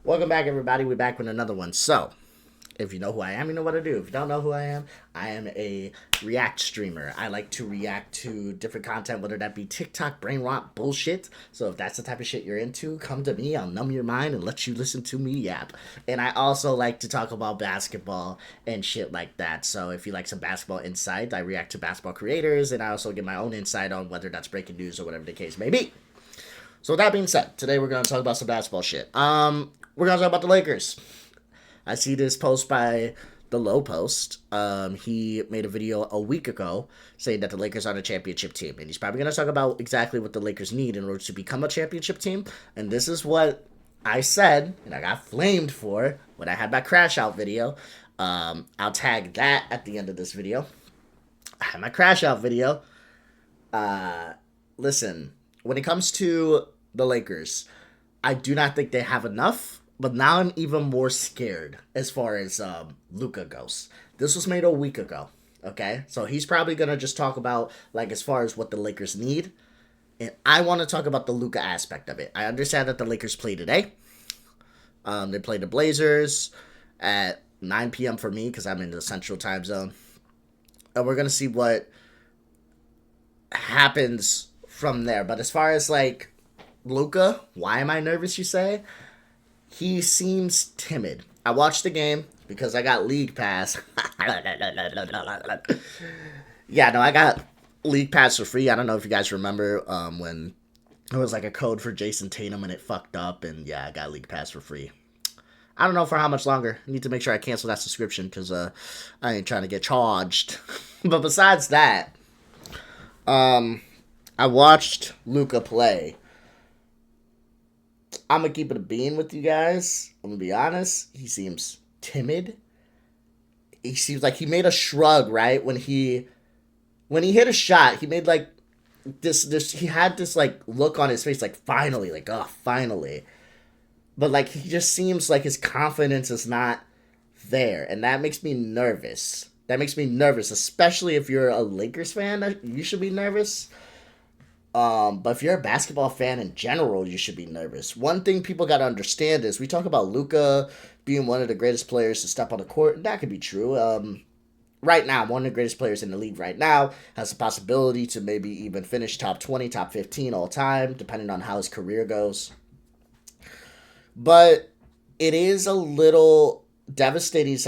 Welcome back, everybody. We're back with another one. So, if you know who I am, you know what to do. If you don't know who I am a React streamer. I like to react to different content, whether that be TikTok, brain rot, bullshit. So if that's the type of shit you're into, come to me. I'll numb your mind and let you listen to me yap. And I also like to talk about basketball and shit like that. So if you like some basketball insight, I react to basketball creators, and I also get my own insight on whether that's breaking news or whatever the case may be. So with that being said, today we're going to talk about some basketball shit. We're going to talk about the Lakers. I see this post by the Low Post. He made a video a week ago saying that the Lakers are a championship team. And he's probably going to talk about exactly what the Lakers need in order to become a championship team. And this is what I said, and I got flamed for when I had my crash out video. I'll tag that at the end of this video. I had my crash out video. Listen, when it comes to the Lakers, I do not think they have enough. But now I'm even more scared as far as Luka goes. This was made a week ago, okay? So he's probably going to just talk about, like, as far as what the Lakers need. And I want to talk about the Luka aspect of it. I understand that the Lakers play today. They play the Blazers at 9 p.m. for me because I'm in the Central Time Zone. And we're going to see what happens from there. But as far as, like, Luka, why am I nervous, you say? He seems timid. I watched the game because I got League Pass. Yeah, no, I got League Pass for free. I don't know if you guys remember when it was like a code for Jason Tatum and it fucked up. And yeah, I got League Pass for free. I don't know for how much longer. I need to make sure I cancel that subscription because I ain't trying to get charged. But besides that, I watched Luka play. I'm going to keep it a bean with you guys. I'm going to be honest. He seems timid. He seems like he made a shrug, right? When he hit a shot, he made like this he had this like look on his face like finally, like oh, finally. But like he just seems like his confidence is not there, and that makes me nervous. Especially if you're a Lakers fan, you should be nervous. But if you're a basketball fan in general, you should be nervous. One thing people got to understand is we talk about Luka being one of the greatest players to step on the court, and that could be true. Right now, one of the greatest players in the league right now has the possibility to maybe even finish top 20, top 15 all time, depending on how his career goes. But it is a little devastating,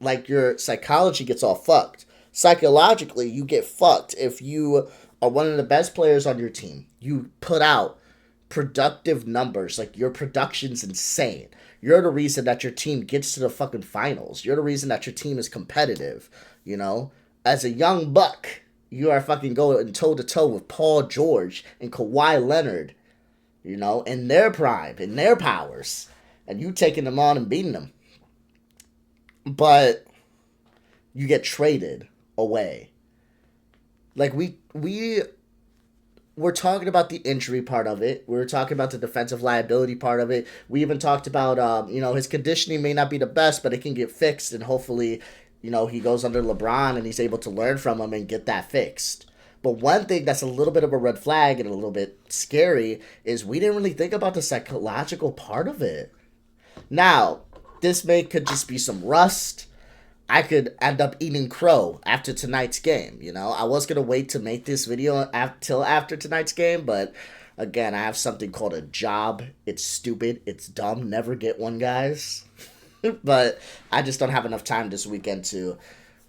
like your psychology gets all fucked. Psychologically, you get fucked if you are one of the best players on your team. You put out productive numbers. Like, your production's insane. You're the reason that your team gets to the fucking finals. You're the reason that your team is competitive, you know? As a young buck, you are fucking going toe-to-toe with Paul George and Kawhi Leonard, you know, in their prime, in their powers. And you taking them on and beating them. But you get traded away. Like, we're talking about the injury part of it. We're talking about the defensive liability part of it. We even talked about, his conditioning may not be the best, but it can get fixed. And hopefully, he goes under LeBron and he's able to learn from him and get that fixed. But one thing that's a little bit of a red flag and a little bit scary is we didn't really think about the psychological part of it. Now, this could just be some rust. I could end up eating crow after tonight's game, I was going to wait to make this video till after tonight's game, but again, I have something called a job. It's stupid. It's dumb. Never get one, guys. But I just don't have enough time this weekend to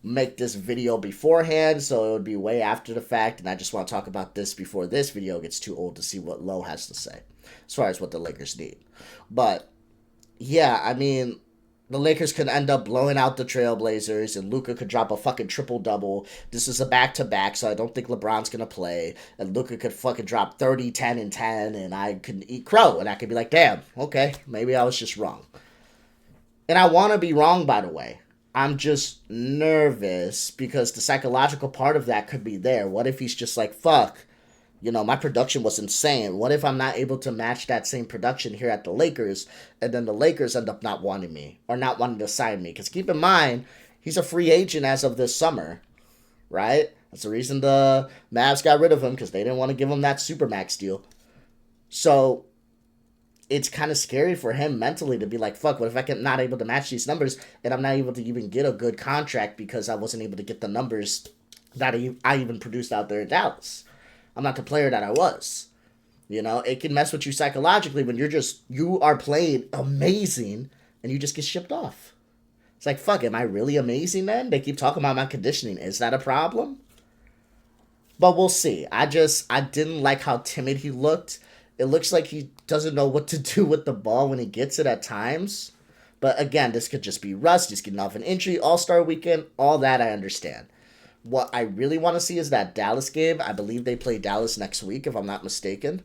make this video beforehand, so it would be way after the fact, and I just want to talk about this before this video gets too old to see what Lowe has to say as far as what the Lakers need. But, yeah, I mean, the Lakers could end up blowing out the Trailblazers, and Luka could drop a fucking triple-double. This is a back-to-back, so I don't think LeBron's going to play. And Luka could fucking drop 30, 10, and 10, and I could eat crow. And I could be like, damn, okay, maybe I was just wrong. And I want to be wrong, by the way. I'm just nervous because the psychological part of that could be there. What if he's just like, fuck, my production was insane. What if I'm not able to match that same production here at the Lakers, and then the Lakers end up not wanting me or not wanting to sign me? Because keep in mind, he's a free agent as of this summer, right? That's the reason the Mavs got rid of him, because they didn't want to give him that Supermax deal. So it's kind of scary for him mentally to be like, fuck, what if I'm not able to match these numbers and I'm not able to even get a good contract because I wasn't able to get the numbers that I even produced out there in Dallas. I'm not the player that I was. You know, it can mess with you psychologically when you are playing amazing and you just get shipped off. It's like, fuck, am I really amazing then? They keep talking about my conditioning. Is that a problem? But we'll see. I didn't like how timid he looked. It looks like he doesn't know what to do with the ball when he gets it at times. But again, this could just be rust. He's getting off an injury, All-Star weekend, all that I understand. What I really want to see is that Dallas game. I believe they play Dallas next week, if I'm not mistaken.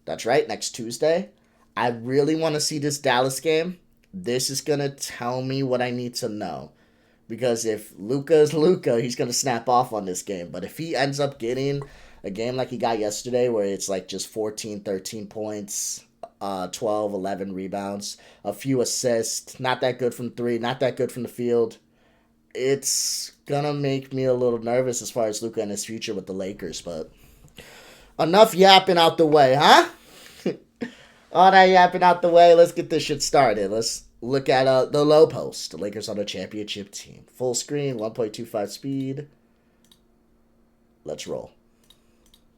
That's right, next Tuesday. I really want to see this Dallas game. This is going to tell me what I need to know. Because if Luka is Luka, he's going to snap off on this game. But if he ends up getting a game like he got yesterday, where it's like just 14, 13 points, 12, 11 rebounds, a few assists, not that good from three, not that good from the field, it's going to make me a little nervous as far as Luka and his future with the Lakers. But enough yapping out the way, huh? All that yapping out the way, let's get this shit started. Let's look at the low post. The Lakers on a championship team. Full screen, 1.25 speed. Let's roll.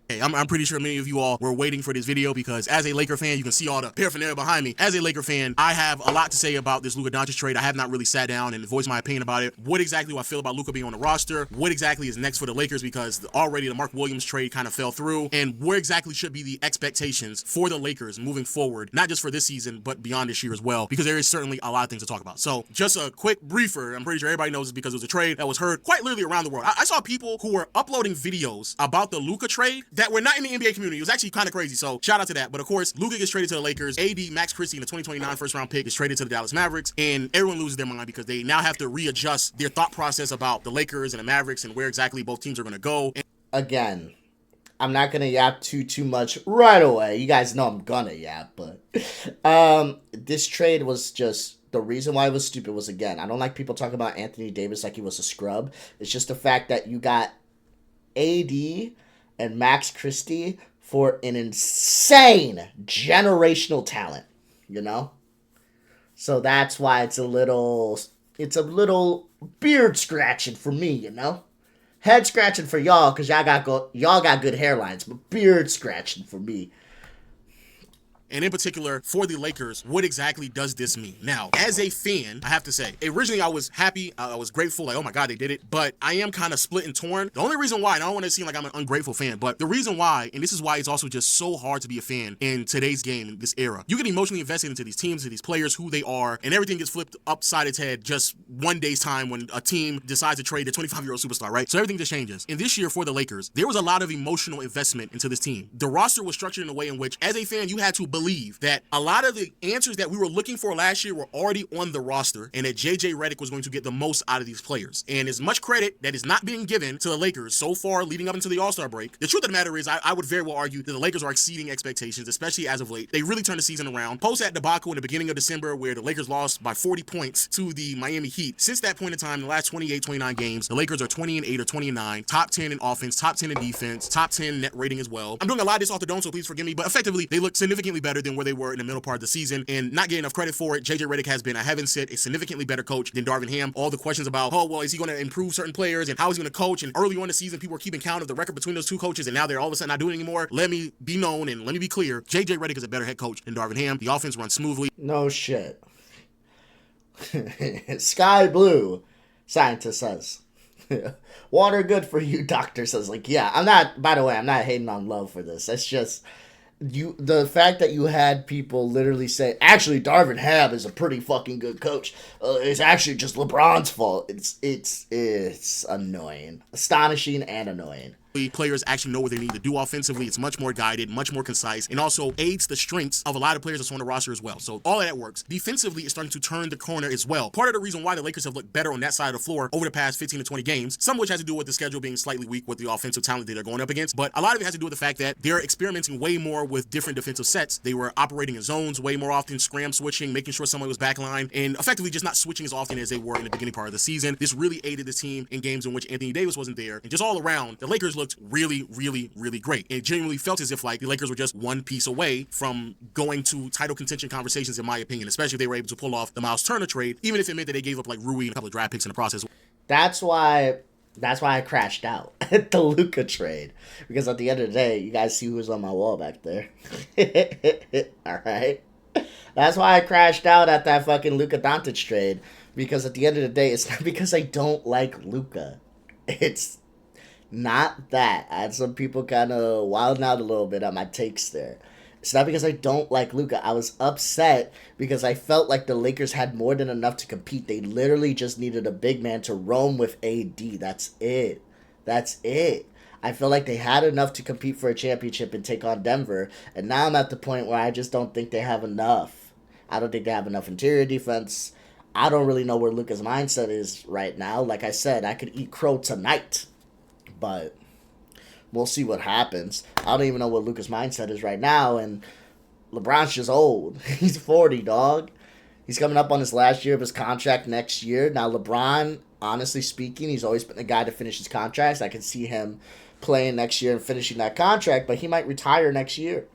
Hey, I'm pretty sure many of you all were waiting for this video because as a Laker fan, you can see all the paraphernalia behind me. As a Laker fan, I have a lot to say about this Luka Doncic trade. I have not really sat down and voiced my opinion about it. What exactly do I feel about Luka being on the roster? What exactly is next for the Lakers because already the Mark Williams trade kind of fell through? And where exactly should be the expectations for the Lakers moving forward, not just for this season, but beyond this year as well, because there is certainly a lot of things to talk about. So just a quick briefer. I'm pretty sure everybody knows this because it was a trade that was heard quite literally around the world. I saw people who were uploading videos about the Luka trade that were not in the NBA community. It was actually kind of crazy. So shout out to that. But of course, Luka gets traded to the Lakers. AD, Max Christie in the 2029 first round pick is traded to the Dallas Mavericks. And everyone loses their mind because they now have to readjust their thought process about the Lakers and the Mavericks and where exactly both teams are going to go. Again, I'm not going to yap too much right away. You guys know I'm going to yap. But this trade was just... The reason why it was stupid was, again, I don't like people talking about Anthony Davis like he was a scrub. It's just the fact that you got AD and Max Christie for an insane generational talent, you know? So that's why it's a little beard scratching for me, you know? Head scratching for y'all, because y'all got good hairlines, but beard scratching for me. And in particular, for the Lakers, what exactly does this mean? Now, as a fan, I have to say, originally I was happy, I was grateful, like, oh my God, they did it, but I am kind of split and torn. The only reason why, and I don't want to seem like I'm an ungrateful fan, but the reason why, and this is why it's also just so hard to be a fan in today's game, in this era, you get emotionally invested into these teams, to these players, who they are, and everything gets flipped upside its head just one day's time when a team decides to trade a 25-year-old superstar, right? So everything just changes. And this year for the Lakers, there was a lot of emotional investment into this team. The roster was structured in a way in which, as a fan, you had to believe that a lot of the answers that we were looking for last year were already on the roster and that JJ Redick was going to get the most out of these players. And as much credit that is not being given to the Lakers so far leading up into the All-Star break, the truth of the matter is I would very well argue that the Lakers are exceeding expectations, especially as of late. They really turned the season around. Post that debacle in the beginning of December where the Lakers lost by 40 points to the Miami Heat. Since that point in time, in the last 28, 29 games, the Lakers are 20-8 or 20-9, top 10 in offense, top 10 in defense, top 10 net rating as well. I'm doing a lot of this off the dome, so please forgive me, but effectively, they look significantly better than where they were in the middle part of the season and not getting enough credit for it. JJ Redick has been, I haven't said, a significantly better coach than Darvin Ham. All the questions about, oh, well, is he going to improve certain players and how is he going to coach? And early on in the season, people were keeping count of the record between those two coaches and now they're all of a sudden not doing it anymore. Let me be known and let me be clear. JJ Redick is a better head coach than Darvin Ham. The offense runs smoothly. No shit. Sky blue, scientist says. Water good for you, doctor says. Like, yeah, I'm not hating on love for this. It's just the fact that you had people literally say, actually, Darvin Ham is a pretty fucking good coach. It's actually just LeBron's fault. It's annoying, astonishing, and annoying. Players actually know what they need to do offensively. It's much more guided, much more concise, and also aids the strengths of a lot of players that's on the roster as well. So all of that works. Defensively, it's starting to turn the corner as well. Part of the reason why the Lakers have looked better on that side of the floor over the past 15 to 20 games, some of which has to do with the schedule being slightly weak with the offensive talent that they're going up against, but a lot of it has to do with the fact that they're experimenting way more with different defensive sets. They were operating in zones way more often, scram switching, making sure someone was backline, and effectively just not switching as often as they were in the beginning part of the season. This really aided the team in games in which Anthony Davis wasn't there, and just all around, the Lakers look looked really, really, really great. It genuinely felt as if like the Lakers were just one piece away from going to title contention conversations, in my opinion, especially if they were able to pull off the Miles Turner trade, even if it meant that they gave up like Rui and a couple of draft picks in the process. That's why I crashed out at the Luka trade. Because at the end of the day, you guys see who was on my wall back there. Alright? That's why I crashed out at that fucking Luka Doncic trade. Because at the end of the day, it's not because I don't like Luka. It's not that. I had some people kind of wilding out a little bit on my takes there. It's not because I don't like Luka. I was upset because I felt like the Lakers had more than enough to compete. They literally just needed a big man to roam with AD. That's it. That's it. I feel like they had enough to compete for a championship and take on Denver. And now I'm at the point where I just don't think they have enough. I don't think they have enough interior defense. I don't really know where Luka's mindset is right now. Like I said, I could eat crow tonight. But we'll see what happens. I don't even know what Luka's mindset is right now. And LeBron's just old. He's 40, dog. He's coming up on his last year of his contract next year. Now, LeBron, honestly speaking, he's always been the guy to finish his contracts. I can see him playing next year and finishing that contract, but he might retire next year.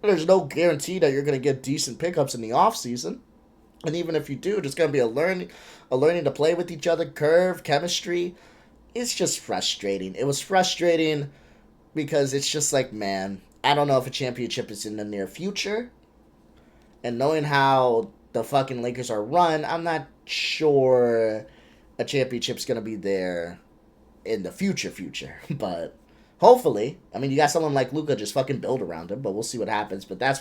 There's no guarantee that you're going to get decent pickups in the offseason. And even if you do, there's going to be a learning to play with each other, curve, chemistry. It's just frustrating. It was frustrating because it's just like, man, I don't know if a championship is in the near future. And knowing how the fucking Lakers are run, I'm not sure a championship's going to be there in the future. But hopefully, I mean, you got someone like Luka, just fucking build around him, but we'll see what happens. But this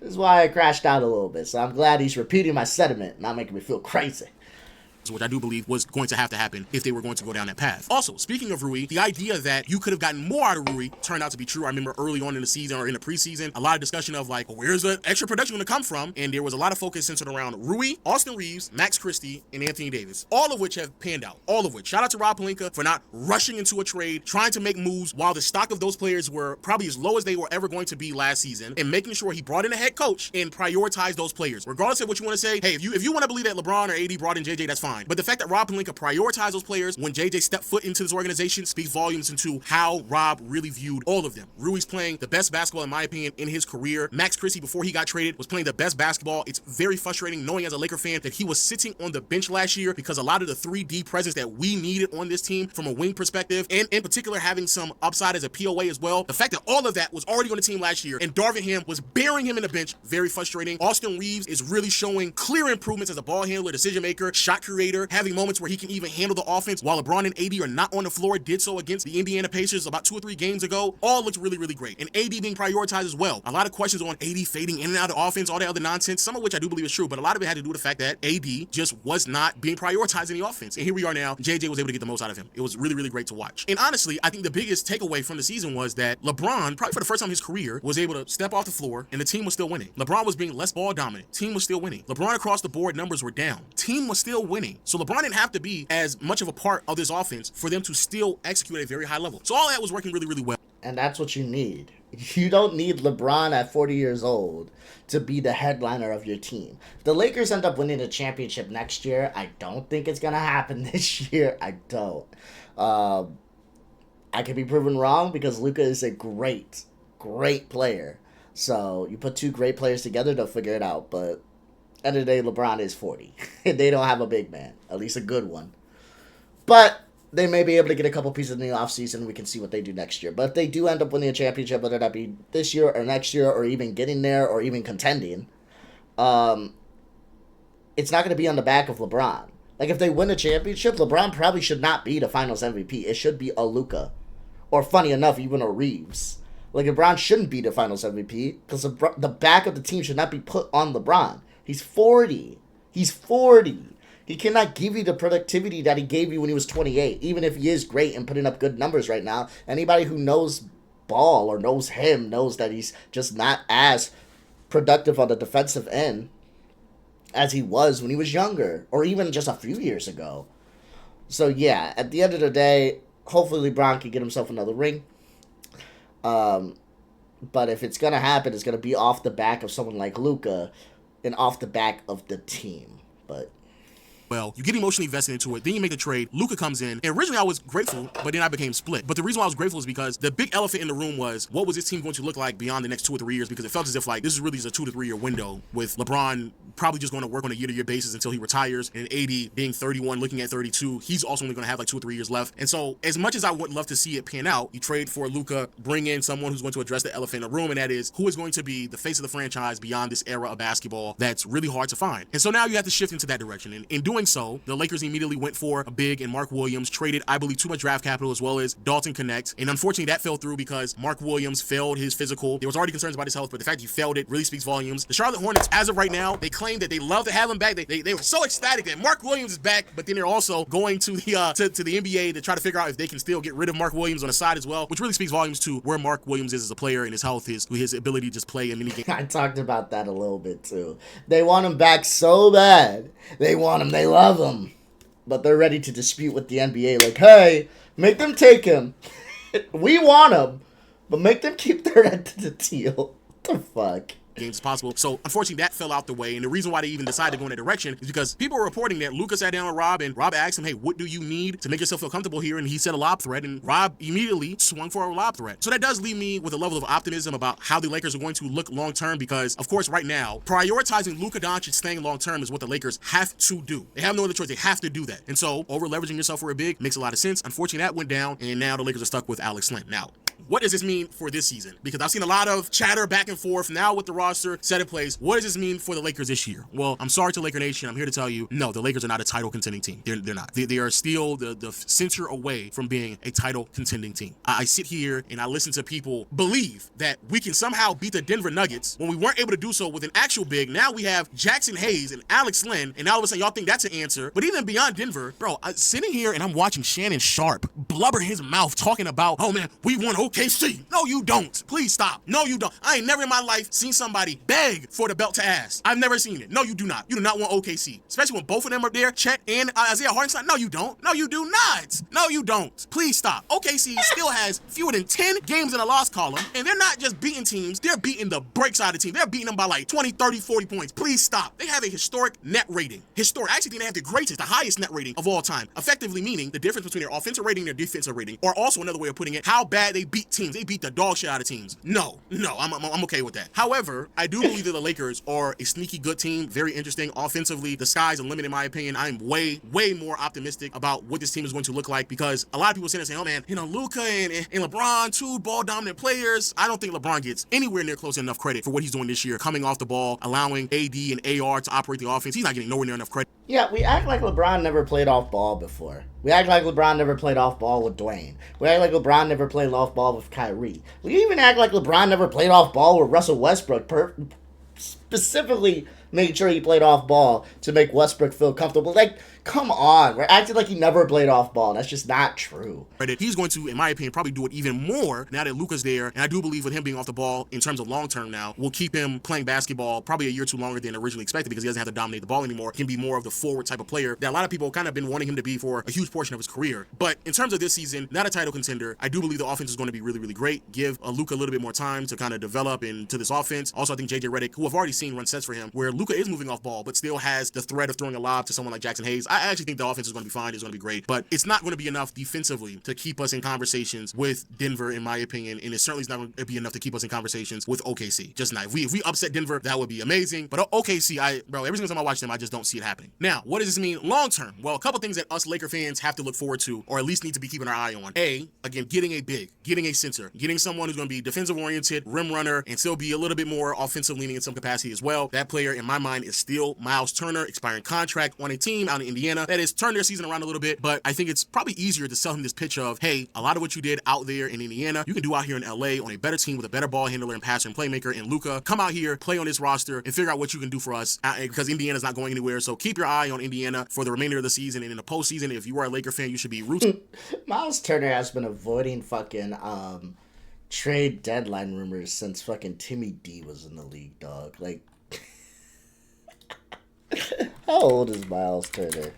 is why I crashed out a little bit. So I'm glad he's repeating my sentiment, not making me feel crazy. Which I do believe was going to happen if they were going to go down that path. Also, speaking of Rui, the idea that you could have gotten more out of Rui turned out to be true. I remember early on in the season or in the preseason, a lot of discussion of like, well, where's the extra production going to come from? And there was a lot of focus centered around Rui, Austin Reeves, Max Christie, and Anthony Davis, all of which have panned out. All of which. Shout out to Rob Pelinka for not rushing into a trade, trying to make moves while the stock of those players were probably as low as they were ever going to be last season, and making sure he brought in a head coach and prioritized those players. Regardless of what you want to say, hey, if you want to believe that LeBron or AD brought in JJ, that's fine. But the fact that Rob Pelinka prioritized those players when JJ stepped foot into this organization speaks volumes into how Rob really viewed all of them. Rui's playing the best basketball, in my opinion, in his career. Max Christie, before he got traded, was playing the best basketball. It's very frustrating knowing as a Laker fan that he was sitting on the bench last year because a lot of the 3D presence that we needed on this team from a wing perspective, and in particular having some upside as a POA as well, the fact that all of that was already on the team last year and Darvin Ham was burying him in the bench, very frustrating. Austin Reeves is really showing clear improvements as a ball handler, decision maker, shot creator, having moments where he can even handle the offense while LeBron and AD are not on the floor, did so against the Indiana Pacers about 2 or 3 games ago. All looked really, really great. And AD being prioritized as well. A lot of questions on AD fading in and out of offense, all that other nonsense, some of which I do believe is true, but a lot of it had to do with the fact that AD just was not being prioritized in the offense. And here we are now. JJ was able to get the most out of him. It was really, really great to watch. And honestly, I think the biggest takeaway from the season was that LeBron, probably for the first time in his career, was able to step off the floor and the team was still winning. LeBron was being less ball dominant. Team was still winning. LeBron across the board numbers were down. Team was still winning. So LeBron didn't have to be as much of a part of this offense for them to still execute at a very high level. So all that was working really, really well. And that's what you need. You don't need LeBron at 40 years old to be the headliner of your team. The Lakers end up winning the championship next year. I don't think it's going to happen this year. I don't. I could be proven wrong because Luka is a great player. So you put 2 great players together, they'll figure it out. But end of the day, LeBron is 40. They don't have a big man, at least a good one. But they may be able to get a couple pieces in the offseason. We can see what they do next year. But if they do end up winning a championship, whether that be this year or next year or even getting there or even contending, it's not going to be on the back of LeBron. Like, if they win a championship, LeBron probably should not be the finals MVP. It should be a Luka. Or, funny enough, even a Reeves. Like, LeBron shouldn't be the finals MVP because the back of the team should not be put on LeBron. He's 40. He's 40. He cannot give you the productivity that he gave you when he was 28, even if he is great and putting up good numbers right now. Anybody who knows ball or knows him knows that he's just not as productive on the defensive end as he was when he was younger or even just a few years ago. So, yeah, at the end of the day, hopefully LeBron can get himself another ring. But if it's going to happen, it's going to be off the back of someone like Luka and off the back of the team. But well, you get emotionally invested into it, then you make the trade, Luka comes in, and originally I was grateful, but then I became split. But the reason why I was grateful is because the big elephant in the room was, what was this team going to look like beyond the next 2 or 3 years? Because it felt as if like this is really just a 2 to 3 year window, with LeBron probably just going to work on a year-to-year basis until he retires, and AD being 31, looking at 32, he's also only going to have like 2 or 3 years left. And so as much as I would love to see it pan out, you trade for Luka, bring in someone who's going to address the elephant in the room, and that is, who is going to be the face of the franchise beyond this era of basketball that's really hard to find. And so now you have to shift into that direction. And in doing so, the Lakers immediately went for a big and Mark Williams, traded, I believe, too much draft capital as well as Dalton Connect. And unfortunately, that fell through because Mark Williams failed his physical. There was already concerns about his health, but the fact he failed it really speaks volumes. The Charlotte Hornets, as of right now, they claim that they love to have him back. They were so ecstatic that Mark Williams is back, but then they're also going to the to the NBA to try to figure out if they can still get rid of Mark Williams on the side as well, which really speaks volumes to where Mark Williams is as a player and his health, his ability to just play in many games. I talked about that a little bit too. They want him back so bad. They want him. They love him. But they're ready to dispute with the NBA. Like, hey, make them take him. We want him. But make them keep their end of the deal. What the fuck? Games as possible. So unfortunately that fell out the way, and the reason why they even decided to go in that direction is because people were reporting that Luka sat down with Rob, and Rob asked him, hey, what do you need to make yourself feel comfortable here? And he said a lob threat, and Rob immediately swung for a lob threat. So that does leave me with a level of optimism about how the Lakers are going to look long term, because of course right now prioritizing Luka Doncic staying long term is what the Lakers have to do. They have no other choice. They have to do that. And so over leveraging yourself for a big makes a lot of sense. Unfortunately that went down, and now the Lakers are stuck with Alex Len. Now, what does this mean for this season? Because I've seen a lot of chatter back and forth now with the roster set in place. What does this mean for the Lakers this year? Well, I'm sorry to Laker Nation. I'm here to tell you, no, the Lakers are not a title contending team. They're not. They are still the center away from being a title contending team. I sit here and I listen to people believe that we can somehow beat the Denver Nuggets when we weren't able to do so with an actual big. Now we have Jackson Hayes and Alex Len, and all of a sudden y'all think that's an answer. But even beyond Denver, bro, I'm sitting here and I'm watching Shannon Sharp blubber his mouth talking about, oh man, we won OKC. No, you don't. Please stop. No, you don't. I ain't never in my life seen somebody beg for the belt to ask. I've never seen it. No, you do not. You do not want OKC. Especially when both of them are there, Chet and Isaiah Hartenstein. No, you don't. No, you do not. No, you don't. Please stop. OKC still has fewer than 10 games in the loss column, and they're not just beating teams. They're beating the brakes out of teams. They're beating them by like 20, 30, 40 points. Please stop. They have a historic net rating. Historic. I actually think they have the greatest, the highest net rating of all time. Effectively meaning the difference between their offensive rating and their defensive rating, or also another way of putting it, how bad they beat teams. They beat the dog shit out of teams. No, I'm okay with that. However, I do believe that the Lakers are a sneaky good team, very interesting offensively. The sky's the limit in my opinion. I'm way more optimistic about what this team is going to look like, because a lot of people sitting there saying, oh man, you know, Luka and LeBron, two ball dominant players. I don't think LeBron gets anywhere near close enough credit for what he's doing this year, coming off the ball, allowing AD and AR to operate the offense. He's not getting nowhere near enough credit. Yeah, we act like LeBron never played off ball before. We act like LeBron never played off ball with Dwayne. We act like LeBron never played off ball with Kyrie. We even act like LeBron never played off ball with Russell Westbrook. Specifically made sure he played off ball to make Westbrook feel comfortable. Like, come on. We're acting like he never played off ball. That's just not true. He's going to, in my opinion, probably do it even more now that Luka's there. And I do believe with him being off the ball in terms of long term now, will keep him playing basketball probably a year or two longer than originally expected, because he doesn't have to dominate the ball anymore. He can be more of the forward type of player that a lot of people kind of been wanting him to be for a huge portion of his career. But in terms of this season, not a title contender, I do believe the offense is going to be really great. Give Luka a little bit more time to kind of develop into this offense. Also, I think JJ Redick, who I've already seen run sets for him, where Luka is moving off ball, but still has the threat of throwing a lob to someone like Jackson Hayes. I actually think the offense is going to be fine. It's going to be great, but it's not going to be enough defensively to keep us in conversations with Denver, in my opinion, and it certainly is not going to be enough to keep us in conversations with OKC. Just not. If we upset Denver, that would be amazing, but OKC, every single time I watch them, I just don't see it happening. Now, what does this mean long term? Well, a couple things that us Laker fans have to look forward to, or at least need to be keeping our eye on. Again, getting a big, getting a center, getting someone who's going to be defensive oriented, rim runner, and still be a little bit more offensive leaning in some capacity as well. That player, in my mind, is still Miles Turner, expiring contract on a team out in Indiana that has turned their season around a little bit, but I think it's probably easier to sell him this pitch of, hey, a lot of what you did out there in Indiana, you can do out here in LA on a better team with a better ball handler and passer and playmaker. And Luka, come out here, play on this roster, and figure out what you can do for us, because Indiana's not going anywhere. So keep your eye on Indiana for the remainder of the season, and in the postseason, if you are a Laker fan, you should be rooting. Miles Turner has been avoiding fucking trade deadline rumors since fucking Timmy D was in the league, dog. Like, how old is Miles Turner?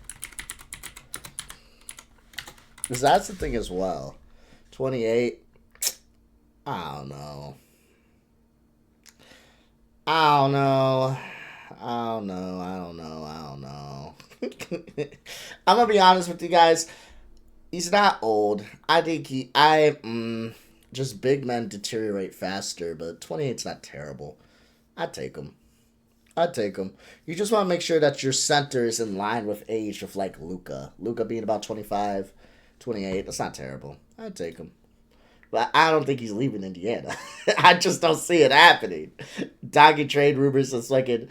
Because that's the thing as well. 28. I don't know. I don't know. I'm gonna be honest with you guys. He's not old. I think just big men deteriorate faster, but 28's not terrible. I'd take him. I'd take him. You just want to make sure that your center is in line with age of like Luca. Luca being about 25, 28. That's not terrible. I'd take him. But I don't think he's leaving Indiana. I just don't see it happening. Doggy trade rumors is fucking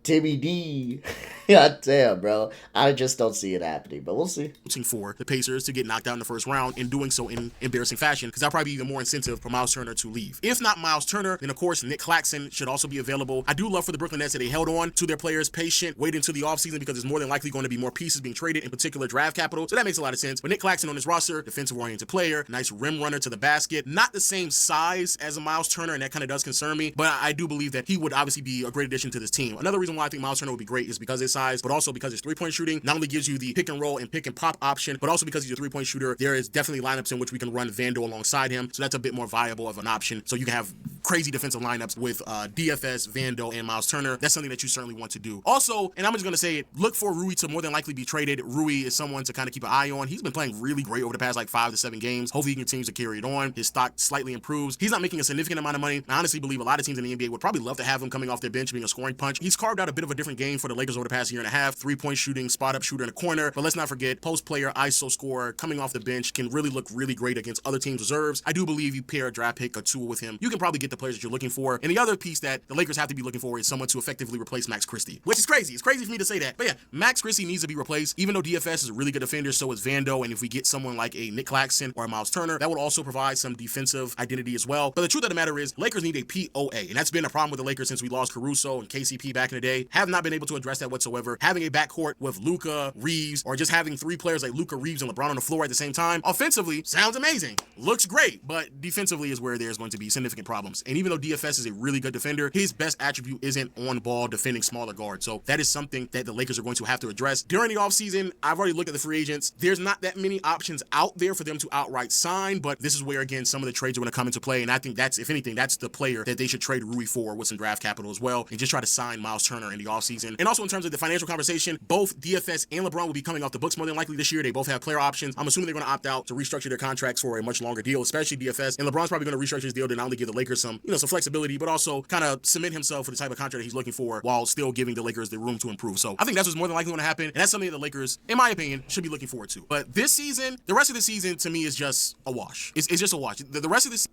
Timmy D. God damn, bro. I just don't see it happening, but we'll see. For the Pacers to get knocked out in the first round and doing so in embarrassing fashion, because that'll probably be even more incentive for Miles Turner to leave. If not Miles Turner, then of course Nick Claxton should also be available. I do love for the Brooklyn Nets that they held on to their players patient, waited until the offseason because there's more than likely going to be more pieces being traded, in particular draft capital. So that makes a lot of sense. But Nick Claxton on his roster, defensive-oriented player, nice rim runner to the basket, not the same size as a Miles Turner, and that kind of does concern me, but I do believe that he would obviously be a great addition to this team. Another reason why I think Miles Turner would be great is because of his size, but also because his three-point shooting not only gives you the pick and roll and pick and pop option, but also because he's a three-point shooter, there is definitely lineups in which we can run Vando alongside him, so that's a bit more viable of an option. So you can have crazy defensive lineups with DFS, Vando, and Miles Turner. That's something that you certainly want to do. Also, and I'm just going to say it, look for Rui to more than likely be traded. Rui is someone to kind of keep an eye on. He's been playing really great over the past like 5 to 7 games. Hopefully he continues to carry it on. His stock slightly improves. He's not making a significant amount of money. I honestly believe a lot of teams in the NBA would probably love to have him coming off their bench being a scoring punch. He's carved out a bit of a different game for the Lakers over the past year and a half. Three-point shooting, spot-up shooter in the corner. But let's not forget, post player, ISO scorer, coming off the bench, can really look really great against other teams' reserves. I do believe you pair a draft pick or two with him, you can probably get the players that you're looking for. And the other piece that the Lakers have to be looking for is someone to effectively replace Max Christie, which is crazy. It's crazy for me to say that. But yeah, Max Christie needs to be replaced. Even though DFS is a really good defender, so is Vando. And if we get someone like a Nick Claxton or a Miles Turner, that would also provide some defensive identity as well. But the truth of the matter is, Lakers need a POA. And that's been a problem with the Lakers since we lost Caruso and KCP back in the day. Have not been able to address that whatsoever. Having a backcourt with Luka, Reeves, or just having 3 players like Luka, Reeves, and LeBron on the floor at the same time, offensively, sounds amazing. Looks great. But defensively is where there's going to be significant problems. And even though DFS is a really good defender, his best attribute isn't on ball defending smaller guards. So that is something that the Lakers are going to have to address. During the offseason, I've already looked at the free agents. There's not that many options out there for them to outright sign, but this is where, again, some of the trades are going to come into play. And I think that's, if anything, that's the player that they should trade Rui for with some draft capital as well, and just try to sign Miles Turner in the offseason. And also in terms of the financial conversation, both DFS and LeBron will be coming off the books more than likely this year. They both have player options. I'm assuming they're going to opt out to restructure their contracts for a much longer deal, especially DFS. And LeBron's probably going to restructure his deal to not only give the Lakers some flexibility, but also kind of cement himself for the type of contract that he's looking for while still giving the Lakers the room to improve. So I think that's what's more than likely going to happen. And that's something that the Lakers, in my opinion, should be looking forward to. But this season, the rest of the season to me is just a wash. It's just a wash. The rest of the season,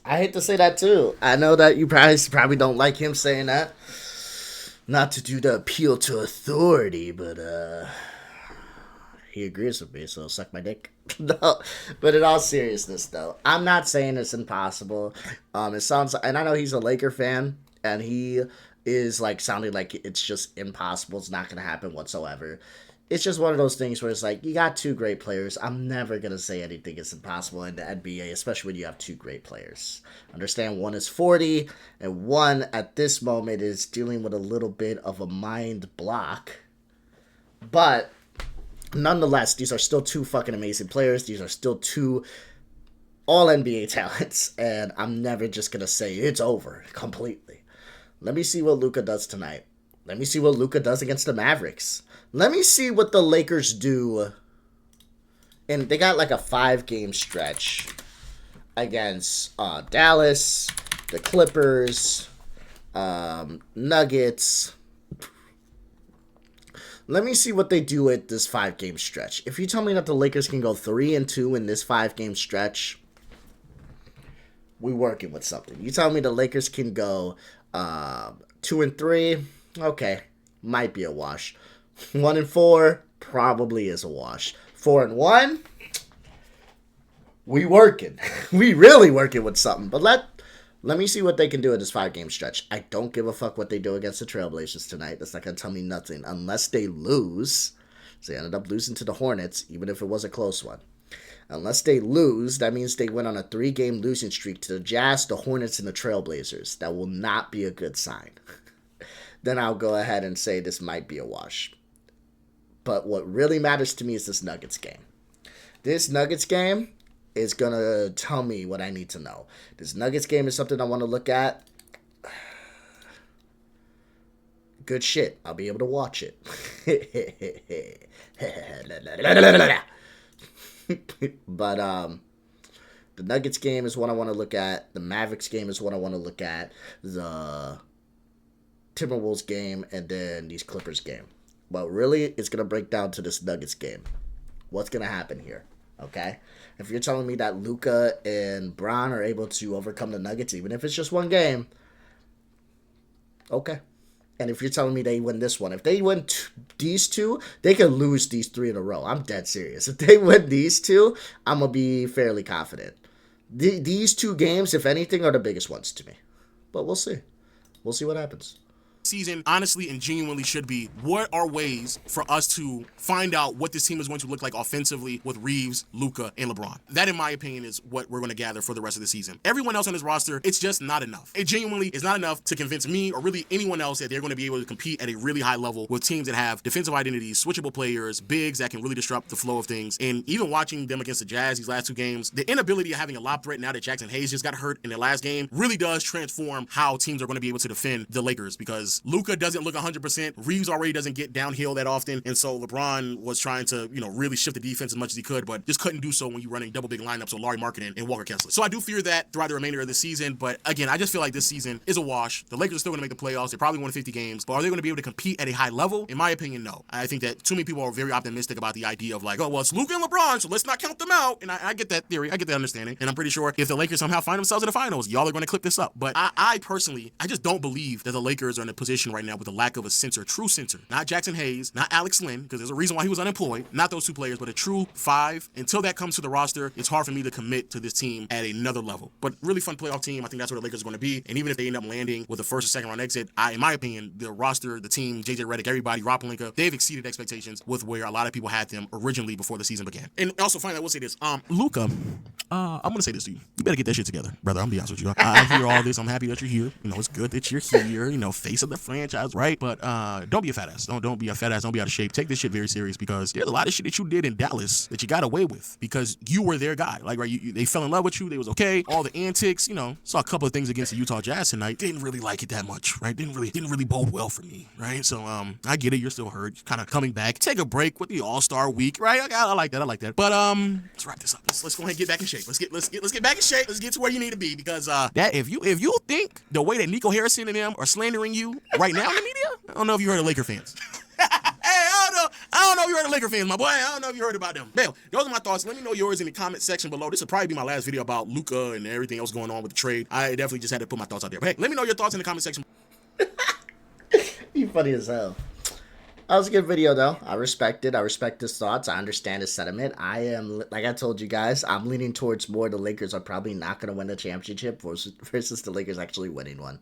I hate to say that too. I know that you probably don't like him saying that. Not to do the appeal to authority, but he agrees with me, so suck my dick. No, but in all seriousness, though, I'm not saying it's impossible. It sounds, and I know he's a Laker fan, and he is like sounding like it's just impossible. It's not gonna happen whatsoever. It's just one of those things where it's like, you got 2 great players. I'm never going to say anything is impossible in the NBA, especially when you have 2 great players. Understand, one is 40, and one at this moment is dealing with a little bit of a mind block. But nonetheless, these are still 2 fucking amazing players. These are still 2 all-NBA talents, and I'm never just going to say it's over completely. Let me see what Luka does tonight. Let me see what Luka does against the Mavericks. Let me see what the Lakers do. And they got like a 5-game stretch against Dallas, the Clippers, Nuggets. Let me see what they do at this 5-game stretch. If you tell me that the Lakers can go 3-2 in this 5-game stretch, we working with something. You tell me the Lakers can go 2-3, okay, might be a wash. 1-4 probably is a wash. 4-1, we working. We really working with something. But let me see what they can do in this 5-game stretch. I don't give a fuck what they do against the Trailblazers tonight. That's not gonna tell me nothing unless they lose. So they ended up losing to the Hornets, even if it was a close one. Unless they lose, that means they went on a 3-game losing streak to the Jazz, the Hornets, and the Trailblazers. That will not be a good sign. Then I'll go ahead and say this might be a wash. But what really matters to me is this Nuggets game. This Nuggets game is going to tell me what I need to know. This Nuggets game is something I want to look at. good shit. I'll be able to watch it. But the Nuggets game is what I want to look at. The Mavericks game is what I want to look at. The Timberwolves game, and then these Clippers game. But really, it's going to break down to this Nuggets game. What's going to happen here? Okay? If you're telling me that Luka and Bron are able to overcome the Nuggets, even if it's just one game, okay. And if you're telling me they win this one, if they win these two, they could lose these 3 in a row. I'm dead serious. If they win these two, I'm going to be fairly confident. These 2 games, if anything, are the biggest ones to me. But we'll see. We'll see what happens. Season honestly and genuinely should be, what are ways for us to find out what this team is going to look like offensively with Reeves, Luka, and LeBron? That, in my opinion, is what we're going to gather for the rest of the season. Everyone else on this roster, it's just not enough. It genuinely is not enough to convince me or really anyone else that they're going to be able to compete at a really high level with teams that have defensive identities, switchable players, bigs that can really disrupt the flow of things. And even watching them against the Jazz these last 2 games, the inability of having a lob threat now that Jackson Hayes just got hurt in the last game really does transform how teams are going to be able to defend the Lakers, because Luka doesn't look 100%. Reeves already doesn't get downhill that often, and so LeBron was trying to, really shift the defense as much as he could, but just couldn't do so when you're running double big lineups with Larry Markkinen and Walker Kessler. So I do fear that throughout the remainder of the season, but again, I just feel like this season is a wash. The Lakers are still going to make the playoffs. They probably won 50 games, but are they going to be able to compete at a high level? In my opinion, no. I think that too many people are very optimistic about the idea of like, oh, well, it's Luka and LeBron, so let's not count them out. And I get that theory. I get that understanding. And I'm pretty sure if the Lakers somehow find themselves in the finals, y'all are going to clip this up. But I personally, I just don't believe that the Lakers are in a position right now with the lack of a center, true center. Not Jackson Hayes, not Alex Len, because there's a reason why he was unemployed. Not those 2 players, but a true 5. Until that comes to the roster, it's hard for me to commit to this team at another level. But really fun playoff team. I think that's where the Lakers are going to be. And even if they end up landing with a first or second round exit, in my opinion, the roster, the team, JJ Redick, everybody, Rob Pelinka, they've exceeded expectations with where a lot of people had them originally before the season began. And also, finally, I will say this. Luka, I'm going to say this to you. You better get that shit together, brother. I'm going to be honest with you. I hear all this. I'm happy that you're here. It's good that you're here. Face of the franchise, right? But don't be a fat ass. Don't be a fat ass. Don't be out of shape. Take this shit very serious, because there's a lot of shit that you did in Dallas that you got away with because you were their guy. Like, right, they fell in love with you. They was okay. All the antics, saw a couple of things against the Utah Jazz tonight. Didn't really like it that much, right? Didn't really bode well for me, right? So I get it. You're still hurt. Kind of coming back. Take a break with the All-Star week, right? I like that. But let's wrap this up. Let's go ahead and get back in shape. Let's get back in shape. Let's get to where you need to be, because that if you think the way that Nico Harrison and them are slandering you right now in the media, I don't know if you heard of Laker fans. I don't know if you heard of Laker fans, my boy. I don't know if you heard about them. Bale, those are my thoughts. Let me know yours in the comment section below. This will probably be my last video about Luka and everything else going on with the trade. I definitely just had to put my thoughts out there. But hey, let me know your thoughts in the comment section. You funny as hell. That was a good video, though. I respect it. I respect his thoughts. I understand his sentiment. I am, like I told you guys, I'm leaning towards more the Lakers are probably not going to win the championship versus the Lakers actually winning one.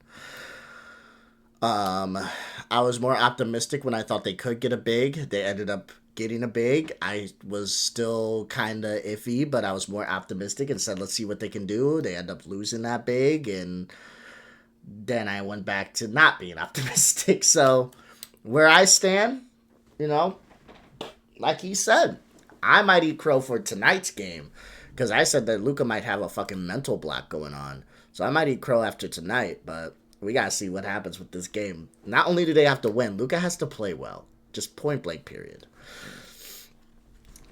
I was more optimistic when I thought they could get a big. They ended up getting a big. I was still kind of iffy, but I was more optimistic and said, let's see what they can do. They end up losing that big, and then I went back to not being optimistic. So where I stand, like he said, I might eat crow for tonight's game, because I said that Luka might have a fucking mental block going on. So I might eat crow after tonight, but we got to see what happens with this game. Not only do they have to win, Luka has to play well. Just point blank, period.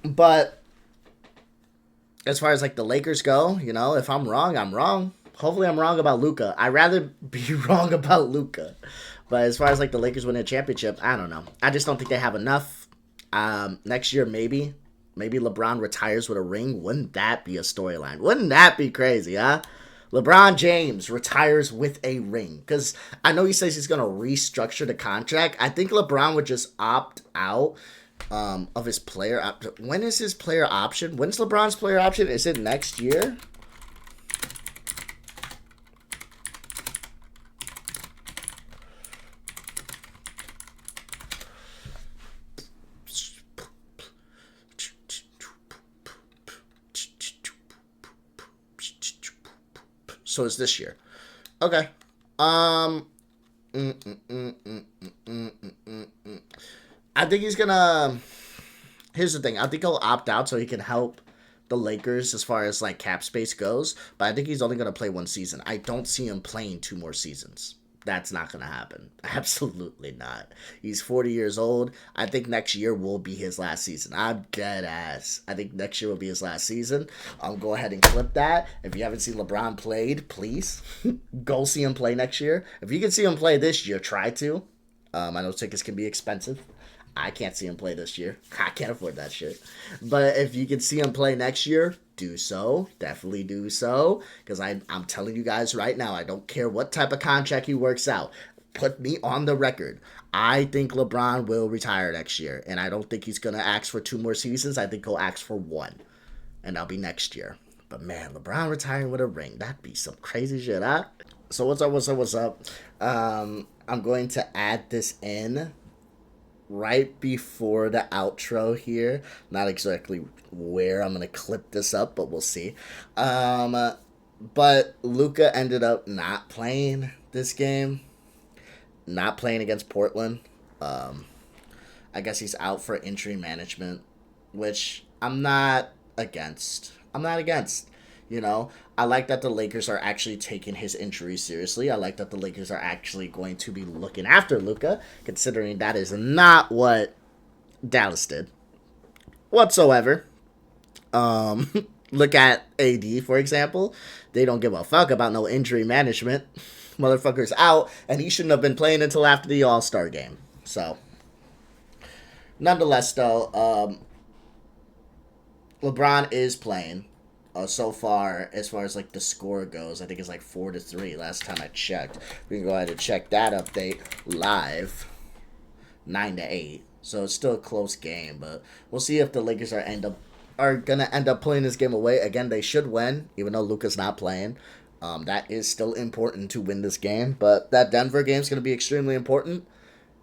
But as far as like the Lakers go, if I'm wrong, I'm wrong. Hopefully I'm wrong about Luka. I'd rather be wrong about Luka. But as far as like the Lakers winning a championship, I don't know. I just don't think they have enough. Next year, maybe LeBron retires with a ring. Wouldn't that be a storyline? Wouldn't that be crazy, huh? LeBron James retires with a ring. Because I know he says he's going to restructure the contract. I think LeBron would just opt out of his player option. When is his player option? When's LeBron's player option? Is it next year? So it's this year. Okay. I think he's gonna. Here's the thing. I think he'll opt out so he can help the Lakers as far as like cap space goes. But I think he's only gonna play one season. I don't see him playing 2 more seasons. That's not going to happen. Absolutely not. He's 40 years old. I think next year will be his last season. I'm dead ass. I think next year will be his last season. I'll go ahead and clip that. If you haven't seen LeBron played, please go see him play next year. If you can see him play this year, try to. I know tickets can be expensive. I can't see him play this year. I can't afford that shit. But if you can see him play next year, do so. Definitely do so. Because I'm telling you guys right now, I don't care what type of contract he works out. Put me on the record. I think LeBron will retire next year. And I don't think he's going to ask for 2 more seasons. I think he'll ask for 1. And that'll be next year. But man, LeBron retiring with a ring. That'd be some crazy shit, huh? So what's up? I'm going to add this in right before the outro here. Not exactly where I'm gonna clip this up, but we'll see. But Luka ended up not playing this game, not playing against Portland. I guess he's out for injury management, which I'm not against. You know, I like that the Lakers are actually taking his injury seriously. I like that the Lakers are actually going to be looking after Luka, considering that is not what Dallas did whatsoever. Look at AD, for example. They don't give a fuck about no injury management. Motherfucker's out, and he shouldn't have been playing until after the All-Star game. So, nonetheless, though, LeBron is playing. So far, as far as like the score goes, I think it's like 4-3 last time I checked. We can go ahead and check that update live. 9-8. So it's still a close game, but we'll see if the Lakers are gonna end up pulling this game away. Again, they should win, even though Luka's not playing. That is still important to win this game, but that Denver game is gonna be extremely important.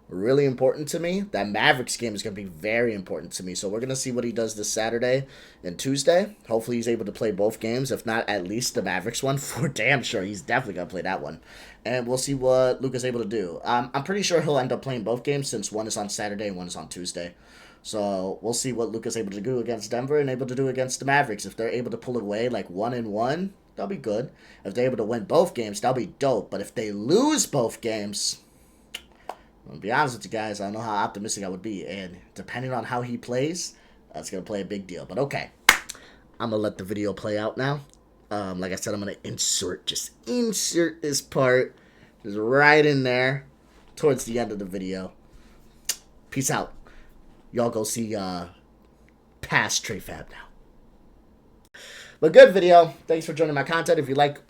Really important to me. That Mavericks game is going to be very important to me. So we're going to see what he does this Saturday and Tuesday. Hopefully he's able to play both games. If not, at least the Mavericks one. For damn sure. He's definitely going to play that one. And we'll see what Luka's able to do. I'm pretty sure he'll end up playing both games since one is on Saturday and one is on Tuesday. So we'll see what Luka's able to do against Denver and able to do against the Mavericks. If they're able to pull away like 1-1, that'll be good. If they're able to win both games, that'll be dope. But if they lose both games, I'll be honest with you guys, I don't know how optimistic I would be. And depending on how he plays, that's going to play a big deal. But okay, I'm going to let the video play out now. Like I said, I'm going to insert this part just right in there towards the end of the video. Peace out. Y'all go see past Trey Fab now. But good video. Thanks for joining my content. If you like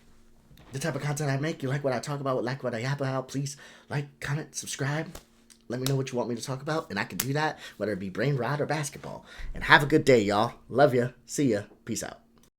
the type of content I make, you like what I talk about, like what I yap about, please like, comment, subscribe. Let me know what you want me to talk about, and I can do that, whether it be brain rot or basketball. And have a good day, y'all. Love ya. See ya. Peace out.